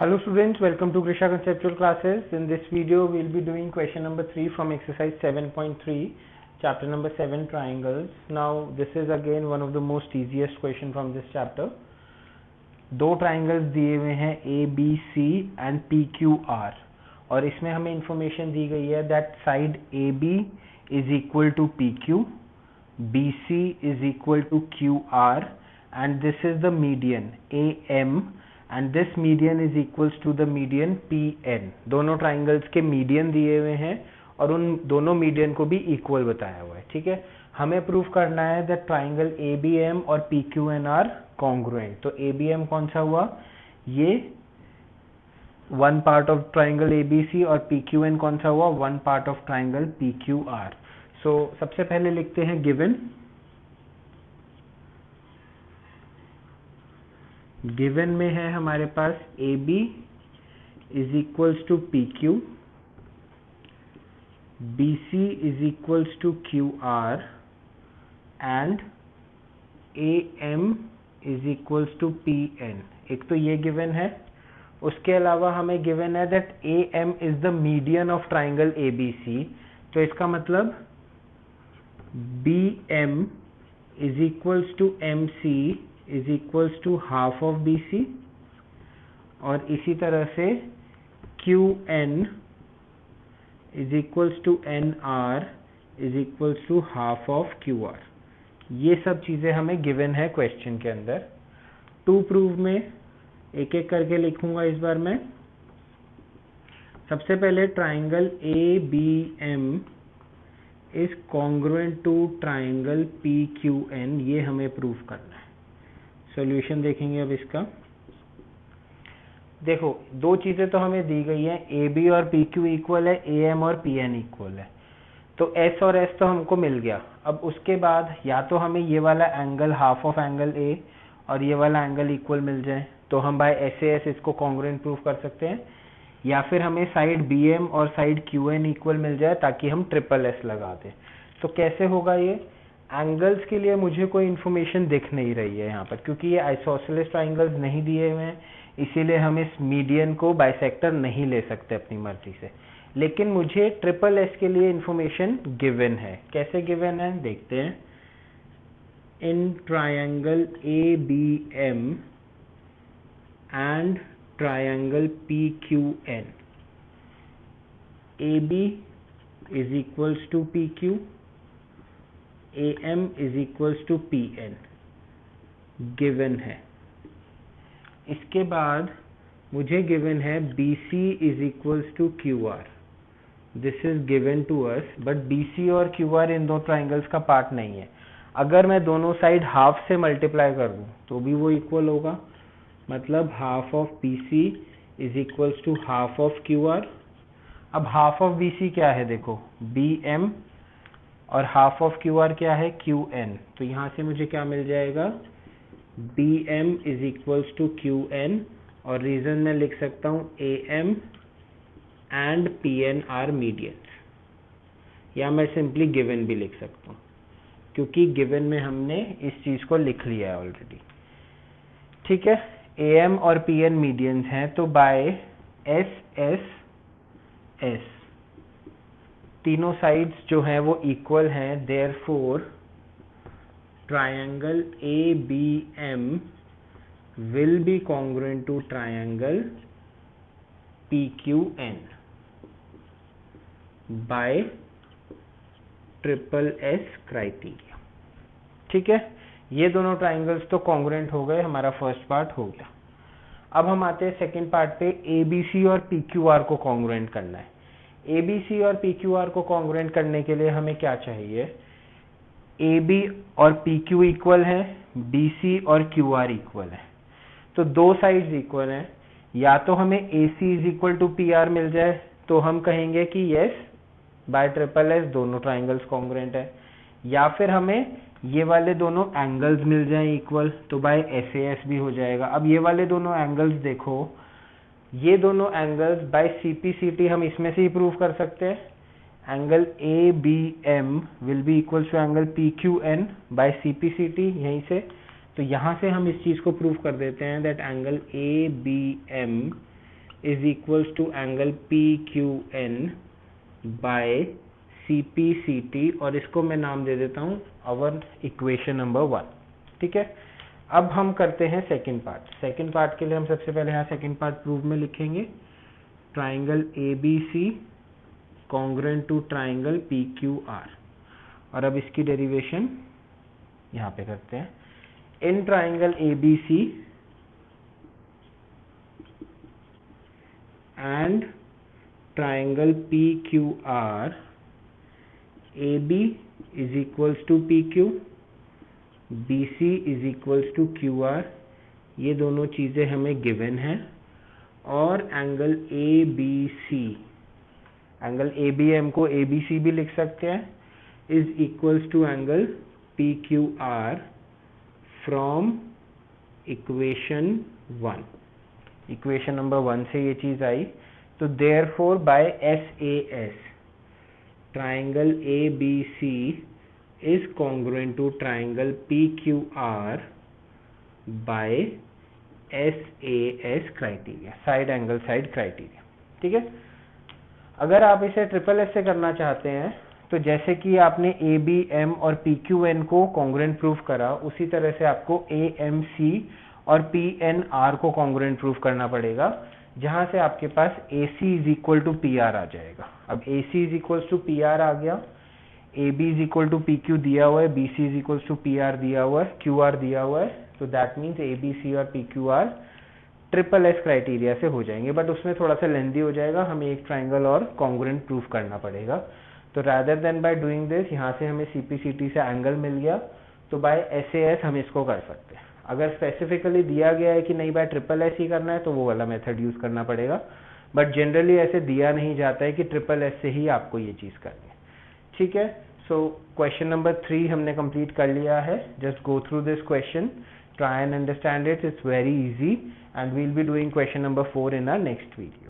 Hello students, welcome to Grisha Conceptual Classes. In this video, we will be doing question number 3 from exercise 7.3, chapter number 7, triangles. Now, this is again one of the most easiest question from this chapter. दो triangles दिए हुए हैं A, B, C and P, Q, R और इसमें हमें information दी गई है that side AB is equal to PQ, BC is equal to QR and this is the median AM and this median is equals to the median PN. दोनों triangles के median दिए हुए हैं और उन दोनों median को भी equal बताया हुआ है. ठीक है, हमें प्रूफ करना है that triangle ABM और PQN are congruent. तो ABM कौन सा हुआ, ये one part of triangle ABC और PQN कौन सा हुआ, one part of triangle PQR. So सबसे पहले लिखते हैं गिवन में है हमारे पास AB is equals to PQ, BC is equals to QR and AM is equals to PN. एक तो ये गिवन है, उसके अलावा हमें गिवन है that AM is the median of triangle ABC. तो इसका मतलब BM is equals to MC is equals to half of BC और इसी तरह से QN is equals to NR is equals to half of QR. ये सब चीज़ें हमें गिवन है क्वेश्चन के अंदर. टू प्रूव में एक एक करके लिखूंगा इस बार मैं. सबसे पहले triangle ABM is congruent to triangle PQN, ये हमें प्रूव करना है. सॉल्यूशन देखेंगे अब इसका. देखो, दो चीजें तो हमें दी गई हैं, AB और PQ इक्वल है, AM और PN इक्वल है. तो S और S तो हमको मिल गया. अब उसके बाद या तो हमें ये वाला angle half of angle A और ये वाला एंगल इक्वल मिल जाए तो हम बाय SAS इसको कॉन्ग्रुएंट प्रूफ कर सकते हैं, या फिर हमें साइड BM और साइड QN इक्वल मिल जाए ताकि हम ट्रिपल S लगा दें. तो कैसे होगा ये? एंगल्स के लिए मुझे कोई इन्फॉर्मेशन दिख नहीं रही है यहाँ पर, क्योंकि ये आइसोसेलेस ट्राइंगल्स नहीं दिए हुए हैं, इसीलिए हम इस मीडियन को बाइसेक्टर नहीं ले सकते अपनी मर्जी से. लेकिन मुझे ट्रिपल एस के लिए इन्फॉर्मेशन गिवन है. कैसे गिवन है देखते हैं. In triangle ABM and triangle PQN, AB is equals to PQ, AM is equals to PN given है. इसके बाद मुझे गिवन है BC is equals to QR. This is given to us, but BC और QR इन दो triangles का part नहीं है. अगर मैं दोनों साइड हाफ से मल्टीप्लाई कर दूं तो भी वो इक्वल होगा. मतलब half of BC is equals to half of QR. अब हाफ ऑफ BC क्या है, देखो BM और हाफ ऑफ QR क्या है, QN. तो यहाँ से मुझे क्या मिल जाएगा, BM is equals to QN और रीजन में लिख सकता हूँ AM and PN are medians, या मैं सिंपली गिवन भी लिख सकता हूँ क्योंकि गिवन में हमने इस चीज को लिख लिया है ऑलरेडी. ठीक है, AM और PN मीडियंस हैं, तो बाय SSS तीनों साइड्स जो हैं वो इक्वल हैं. Therefore triangle ABM will be congruent to triangle PQN by triple S criteria. ठीक है, ये दोनों ट्राइंगल्स तो कॉन्ग्रुएंट हो गए, हमारा फर्स्ट पार्ट हो गया. अब हम आते हैं सेकंड पार्ट पे. ABC और PQR को कॉन्ग्रुएंट करना है. ABC और PQR को कॉन्ग्रुएंट करने के लिए हमें क्या चाहिए, AB और PQ इक्वल है, BC और QR इक्वल है. तो दो साइड्स इक्वल हैं. या तो हमें AC is equal to PR मिल जाए तो हम कहेंगे कि यस बाय ट्रिपल S दोनों ट्राइंगल्स कॉन्ग्रुएंट है, या फिर हमें ये वाले दोनों एंगल्स मिल जाए इक्वल तो बाय SAS भी हो जाएगा. अब ये वाले दोनों एंगल्स देखो, ये दोनों एंगल्स बाय CPCT हम इसमें से ही प्रूव कर सकते हैं. Angle ABM will be equals to angle PQN by CPCT यहीं से. तो यहाँ से हम इस चीज को प्रूव कर देते हैं that angle ABM is equals to angle PQN by CPCT, और इसको मैं नाम दे देता हूँ अवर इक्वेशन नंबर 1। ठीक है, अब हम करते हैं सेकंड पार्ट। सेकंड पार्ट के लिए हम सबसे पहले यहाँ सेकंड पार्ट प्रूफ में लिखेंगे triangle ABC congruent to triangle PQR, और अब इसकी डेरिवेशन यहाँ पे करते हैं। In triangle ABC and triangle PQR, AB is equals to PQ, BC is equals to QR, ये दोनों चीज़ें हमें गिवन हैं, और एंगल ABC, एंगल ABM को ABC भी लिख सकते हैं, is equals to angle PQR from equation 1। Equation number 1 से ये चीज़ आई, तो therefore by SAS triangle ABC is congruent to triangle PQR by SAS criteria, side angle side criteria. ठीक है, अगर आप इसे ट्रिपल एस से करना चाहते हैं तो जैसे कि आपने ABM और PQN को कॉन्ग्रुएंट प्रूफ करा, उसी तरह से आपको AMC और PNR को कॉन्ग्रुएंट प्रूफ करना पड़ेगा, जहां से आपके पास AC is equal to PR आ जाएगा। अब AC is equal to PR आ गया, AB is equal to PQ दिया हुआ है, BC is equal to PR दिया हुआ है, QR दिया हुआ है, तो दैट मीन्स ABC और PQR ट्रिपल एस क्राइटेरिया से हो जाएंगे, बट उसमें थोड़ा सा लेंदी हो जाएगा, हमें एक ट्राइंगल और कॉन्ग्रुएंट प्रूफ करना पड़ेगा। तो rather than by doing this, यहाँ से हमें CPCT से एंगल मिल गया, तो बाय SAS हम इसको कर सकते हैं। अगर स्पेसिफिकली दिया गया है कि नहीं बाय ट्रिपल एस ही करना है, तो वो वाला मेथड यूज करना पड़ेगा, बट जनरली ऐसे दिया नहीं जाता है कि ट्रिपल एस से ही आपको ये चीज़ करनी है। ठीक है, सो क्वेश्चन नंबर 3 हमने कंप्लीट कर लिया है। Just go through this question, try and understand it, it's very easy, and we'll be doing question number 4 in our next video.